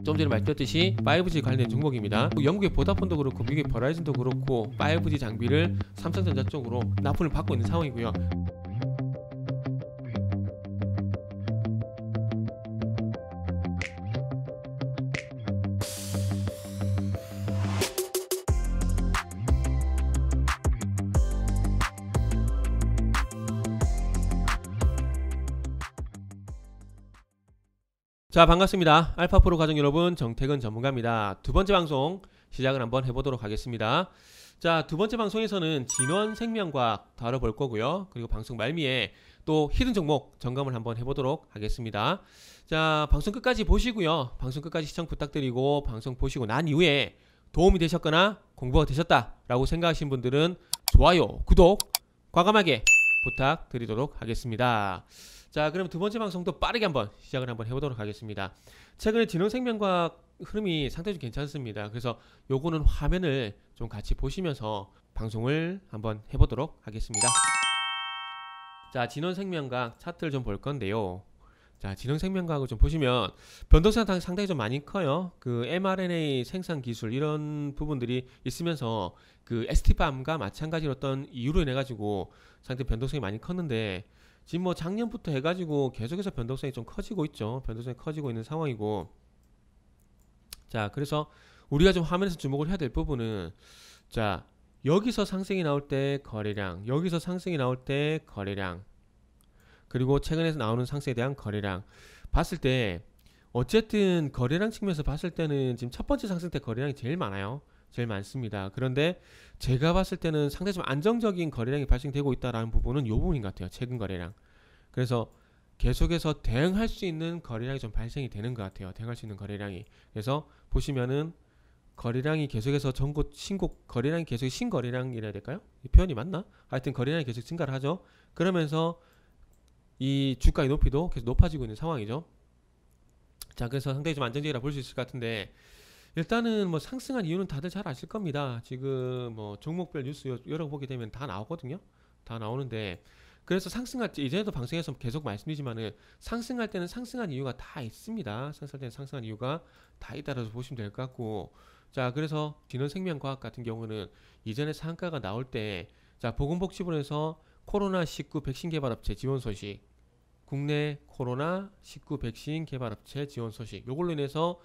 좀 전에 말씀드렸듯이 5G 관련된 종목입니다. 영국의 보다폰도 그렇고 미국의 버라이즌도 그렇고 5G 장비를 삼성전자 쪽으로 납품을 받고 있는 상황이고요. 자, 반갑습니다. 알파프로 가족 여러분, 정태근 전문가입니다. 두 번째 방송 시작을 한번 해보도록 하겠습니다. 자, 두 번째 방송에서는 진원생명과학 다뤄볼 거고요. 그리고 방송 말미에 또 히든 종목 점검을 한번 해보도록 하겠습니다. 자, 방송 끝까지 보시고요. 방송 끝까지 시청 부탁드리고, 방송 보시고 난 이후에 도움이 되셨거나 공부가 되셨다라고 생각하신 분들은 좋아요, 구독 과감하게 부탁드리도록 하겠습니다. 자, 그럼 두 번째 방송도 빠르게 한번 시작을 한번 해보도록 하겠습니다. 최근에 진원생명과학 흐름이 상당히 괜찮습니다. 그래서 요거는 화면을 좀 같이 보시면서 방송을 한번 해보도록 하겠습니다. 자, 진원생명과학 차트를 좀 볼 건데요. 자, 진원생명과학을 좀 보시면 변동성이 상당히 좀 많이 커요. 그 mRNA 생산 기술 이런 부분들이 있으면서 그 ST팜과 마찬가지로 어떤 이유로 인해 가지고 상당히 변동성이 많이 컸는데, 지금 뭐 작년부터 해가지고 계속해서 변동성이 좀 커지고 있죠. 변동성이 커지고 있는 상황이고, 자, 그래서 우리가 좀 화면에서 주목을 해야 될 부분은, 자, 여기서 상승이 나올 때 거래량, 여기서 상승이 나올 때 거래량, 그리고 최근에서 나오는 상승에 대한 거래량 봤을 때, 어쨌든 거래량 측면에서 봤을 때는 지금 첫 번째 상승 때 거래량이 제일 많아요. 제일 많습니다. 그런데 제가 봤을 때는 상당히 좀 안정적인 거래량이 발생되고 있다는 부분은 이 부분인 것 같아요. 최근 거래량. 그래서 계속해서 대응할 수 있는 거래량이 좀 발생이 되는 것 같아요. 대응할 수 있는 거래량이. 그래서 보시면은 거래량이 계속해서 거래량이 계속 신거래량이라 해야 될까요? 이 표현이 맞나? 하여튼 거래량이 계속 증가를 하죠. 그러면서 이 주가의 높이도 계속 높아지고 있는 상황이죠. 자, 그래서 상당히 좀 안정적이라 볼 수 있을 것 같은데, 일단은 뭐 상승한 이유는 다들 잘 아실 겁니다. 지금 뭐 종목별 뉴스 열어보게 되면 다 나오거든요. 다 나오는데, 그래서 상승할 때, 이전에도 방송에서 계속 말씀드리지만은 상승할 때는 상승한 이유가 다 있습니다. 상승할 때는 상승한 이유가 다 있다라고 보시면 될 것 같고, 자, 그래서 진원생명과학 같은 경우는 이전에 상한가가 나올 때, 자, 보건복지부에서 코로나19 백신 개발업체 지원 소식, 국내 코로나19 백신 개발업체 지원 소식, 요걸로 인해서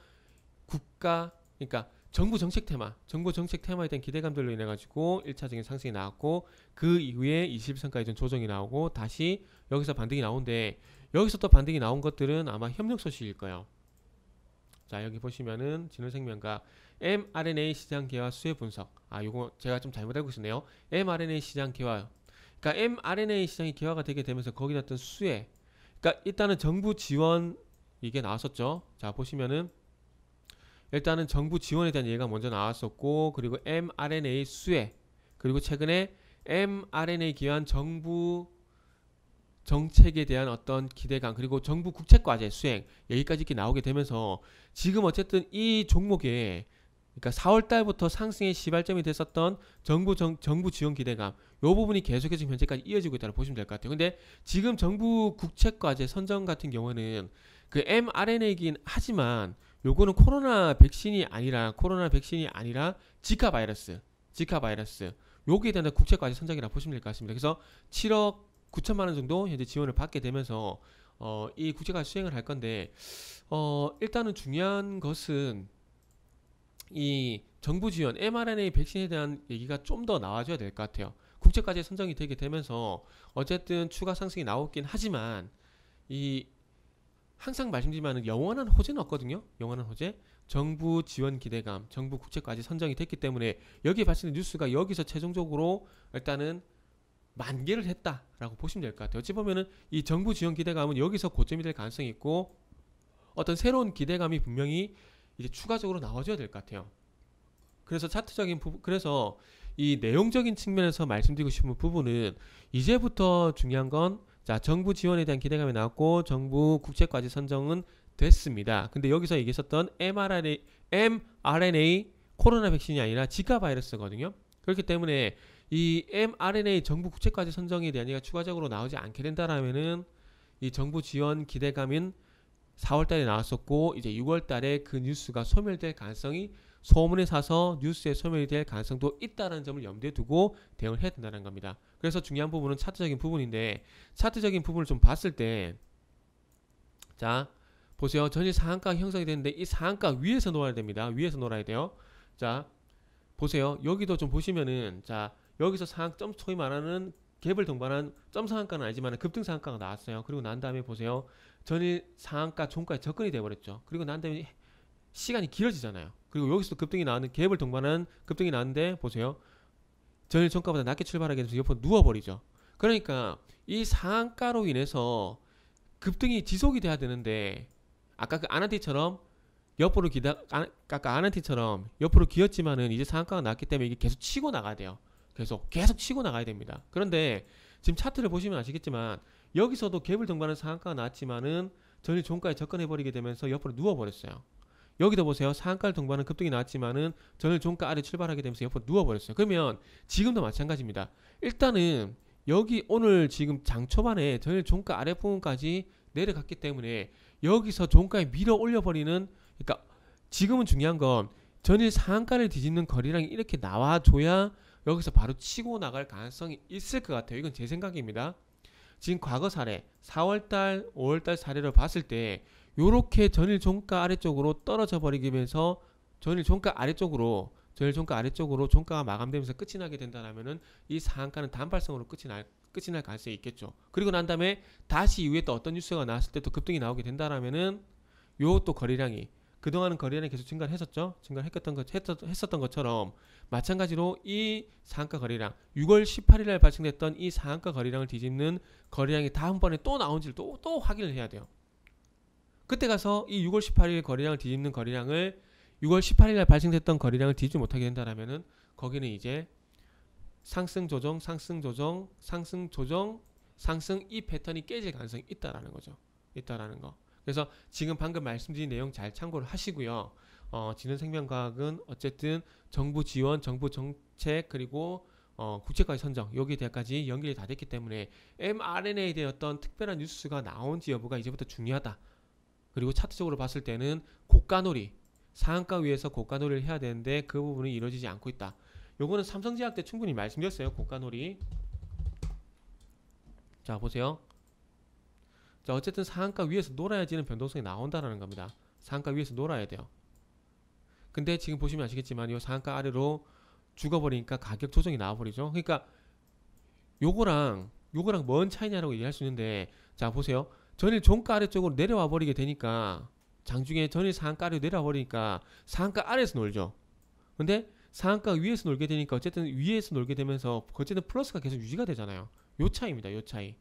국가, 그러니까 정부 정책 테마에 대한 기대감들로 인해 가지고 1차적인 상승이 나왔고, 그 이후에 21선까지 좀 조정이 나오고 다시 여기서 반등이 나오는데, 여기서 또 반등이 나온 것들은 아마 협력 소식일 거예요. 자, 여기 보시면은 진원생명과 mRNA 시장 개화 수혜 분석. 아, 요거 제가 좀 잘못 알고 있었네요. mRNA 시장 개화. 그러니까 mRNA 시장이 개화가 되게 되면서 거기다 어떤 수혜. 그러니까 일단은 정부 지원 이게 나왔었죠. 자, 보시면은 일단은 정부 지원에 대한 얘기가 먼저 나왔었고, 그리고 mRNA 수혜, 그리고 최근에 mRNA 기반 정부 정책에 대한 어떤 기대감, 그리고 정부 국책과제 수행, 여기까지 이렇게 나오게 되면서 지금 어쨌든 이 종목에, 그러니까 4월 달부터 상승의 시발점이 됐었던 정부 지원 기대감, 요 부분이 계속해서 지금 현재까지 이어지고 있다고 보시면 될 것 같아요. 근데 지금 정부 국책과제 선정 같은 경우는 그 mRNA이긴 하지만 요거는 코로나 백신이 아니라 지카 바이러스 요기에 대한 국책과제 선정이라고 보시면 될 것 같습니다. 그래서 7억 9천만 원 정도 현재 지원을 받게 되면서 이 국책과제 수행을 할 건데, 일단은 중요한 것은 이 정부 지원 mRNA 백신에 대한 얘기가 좀 더 나와줘야 될 것 같아요. 국책과제 선정이 되게 되면서 어쨌든 추가 상승이 나오긴 하지만, 이 항상 말씀드리지만 영원한 호재는 없거든요. 영원한 호재. 정부 지원 기대감, 정부 국책과제 선정이 됐기 때문에 여기에 발생된 뉴스가 여기서 최종적으로 일단은 만개를 했다라고 보시면 될 것 같아요. 어찌 보면은 이 정부 지원 기대감은 여기서 고점이 될 가능성이 있고, 어떤 새로운 기대감이 분명히 이제 추가적으로 나와줘야 될 것 같아요. 그래서 차트적인 부분, 그래서 이 내용적인 측면에서 말씀드리고 싶은 부분은, 이제부터 중요한 건, 자, 정부 지원에 대한 기대감이 나왔고 정부 국책과제 선정은 됐습니다. 근데 여기서 얘기했었던 mRNA 코로나 백신이 아니라 지카 바이러스거든요. 그렇기 때문에 이 mRNA 정부 국책과제 선정에 대한 얘기가 추가적으로 나오지 않게 된다라면은 이 정부 지원 기대감인 4월달에 나왔었고 이제 6월달에 그 뉴스가 소멸될 가능성이 소문에 사서 뉴스에 소멸이 될 가능성도 있다는 점을 염두에 두고 대응을 해야 된다는 겁니다. 그래서 중요한 부분은 차트적인 부분인데 차트적인 부분을 좀 봤을 때 자 보세요. 전일 상한가 형성이 됐는데 이 상한가 위에서 놀아야 됩니다. 위에서 놀아야 돼요. 자 보세요. 여기도 좀 보시면은 자 여기서 상점 소위 말하는 갭을 동반한 점 상한가는 아니지만 급등 상한가가 나왔어요. 그리고 난 다음에 보세요. 전일 상한가 종가에 접근이 돼버렸죠. 그리고 난 다음에 시간이 길어지잖아요. 그리고 여기서도 급등이 나왔는 갭을 동반한 급등이 나왔는데 보세요. 전일 종가보다 낮게 출발하게 돼서 옆으로 누워버리죠. 그러니까 이 상한가로 인해서 급등이 지속이 돼야 되는데 아까 그 아난티처럼 옆으로 아까 아난티처럼 옆으로 기었지만은 이제 상한가가 났기 때문에 이게 계속 치고 나가야 돼요. 계속 치고 나가야 됩니다. 그런데 지금 차트를 보시면 아시겠지만 여기서도 갭을 동반한 상한가가 나왔지만은 전일 종가에 접근해버리게 되면서 옆으로 누워버렸어요. 여기도 보세요. 상한가를 동반한 급등이 나왔지만은 전일 종가 아래 출발하게 되면서 옆으로 누워버렸어요. 그러면 지금도 마찬가지입니다. 일단은 여기 오늘 지금 장 초반에 전일 종가 아래 부분까지 내려갔기 때문에 여기서 종가에 밀어 올려버리는 그러니까 지금은 중요한 건 전일 상한가를 뒤집는 거래량이 이렇게 나와줘야 여기서 바로 치고 나갈 가능성이 있을 것 같아요. 이건 제 생각입니다. 지금 과거 사례 4월달 5월달 사례를 봤을 때 요렇게 전일 종가 아래쪽으로 떨어져 버리면서 전일 종가 아래쪽으로 종가가 마감되면서 끝이 나게 된다면은 이 상한가는 단발성으로 끝이 날 가능성이 있겠죠. 그리고 난 다음에 다시 이후에 또 어떤 뉴스가 나왔을 때 또 급등이 나오게 된다라면은 요 또 거래량이 그동안은 거래량이 계속 증가를 했었죠. 했었던 것처럼 마찬가지로 이 상한가 거래량 6월 18일에 발생됐던 이 상한가 거래량을 뒤집는 거래량이 다음번에 또 나온지를 또 확인을 해야 돼요. 그때 가서 이 6월 18일 거래량을 뒤집는 거래량을 6월 18일에 발생됐던 거래량을 뒤집지 못하게 된다라면은 거기는 이제 상승 조정 이 패턴이 깨질 가능성이 있다라는 거죠. 있다라는 거. 그래서 지금 방금 말씀드린 내용 잘 참고를 하시고요. 진원생명과학은 어쨌든 정부 지원, 정부 정책 그리고 국제과의 선정 여기에 대해까지 연결이 다 됐기 때문에 mRNA에 대한 어떤 특별한 뉴스가 나온지 여부가 이제부터 중요하다. 그리고 차트적으로 봤을 때는 고가놀이 상한가 위에서 고가놀이를 해야 되는데 그 부분이 이루어지지 않고 있다. 요거는 삼성제약 때 충분히 말씀드렸어요. 고가놀이. 자 보세요. 자 어쨌든 상한가 위에서 놀아야지는 변동성이 나온다라는 겁니다. 상한가 위에서 놀아야 돼요. 근데 지금 보시면 아시겠지만 이 상한가 아래로 죽어버리니까 가격 조정이 나와버리죠. 그러니까 요거랑 뭔 차이냐라고 얘기할 수 있는데 자 보세요. 전일 종가 아래쪽으로 내려와 버리게 되니까 장중에 전일 상한가 아래로 내려와 버리니까 상한가 아래에서 놀죠. 근데 상한가 위에서 놀게 되니까 어쨌든 위에서 놀게 되면서 어쨌든 플러스가 계속 유지가 되잖아요. 요 차이입니다. 요 차이.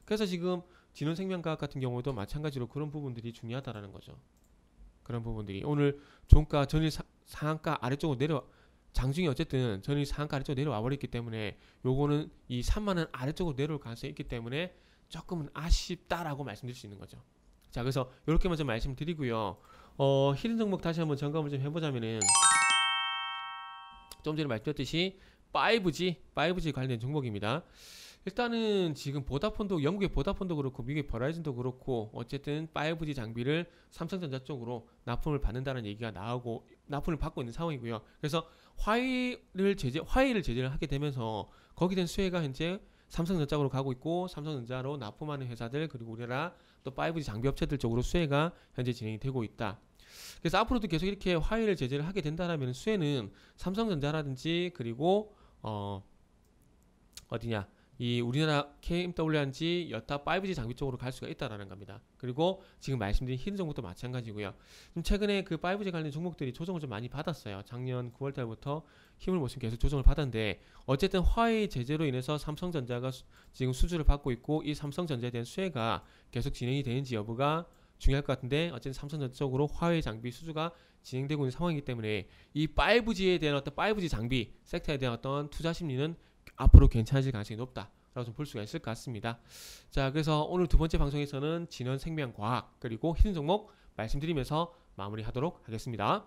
그래서 지금 진원생명과학 같은 경우도 마찬가지로 그런 부분들이 중요하다라는 거죠. 그런 부분들이 오늘 종가 전일 상한가 아래쪽으로 장중에 어쨌든 전일 상한가 아래쪽으로 내려와 버렸기 때문에 요거는 이 3만원 아래쪽으로 내려올 가능성이 있기 때문에 조금은 아쉽다라고 말씀드릴 수 있는 거죠. 자 그래서 이렇게만 좀 말씀드리고요. 히든 종목 다시 한번 점검을 좀 해보자면은 좀 전에 말씀드렸듯이 5G 관련된 종목입니다. 일단은 지금 보다폰도 영국의 보다폰도 그렇고 미국의 버라이즌도 그렇고 어쨌든 5G 장비를 삼성전자 쪽으로 납품을 받는다는 얘기가 나오고 납품을 받고 있는 상황이고요. 그래서 화웨이를 제재를 하게 되면서 거기에 대한 수혜가 현재 삼성전자 쪽으로 가고 있고 삼성전자로 납품하는 회사들 그리고 우리나라 또 5G 장비 업체들 쪽으로 수혜가 현재 진행이 되고 있다. 그래서 앞으로도 계속 이렇게 화웨이를 제재를 하게 된다면 수혜는 삼성전자라든지 그리고 어디냐 이 우리나라 KMW인지 여타 5G 장비 쪽으로 갈 수가 있다라는 겁니다. 그리고 지금 말씀드린 히든 종목도 마찬가지고요. 좀 최근에 그 5G 관련 종목들이 조정을 좀 많이 받았어요. 작년 9월달부터 힘을 못 쓰고 계속 조정을 받았는데 어쨌든 화웨이 제재로 인해서 삼성전자가 지금 수주를 받고 있고 이 삼성전자에 대한 수혜가 계속 진행이 되는지 여부가 중요할 것 같은데 어쨌든 삼성전자 쪽으로 화웨이 장비 수주가 진행되고 있는 상황이기 때문에 이 5G에 대한 어떤 5G 장비 섹터에 대한 어떤 투자 심리는 앞으로 괜찮아질 가능성이 높다라고 좀 볼 수가 있을 것 같습니다. 자 그래서 오늘 두 번째 방송에서는 진원생명과학 그리고 히든 종목 말씀드리면서 마무리하도록 하겠습니다.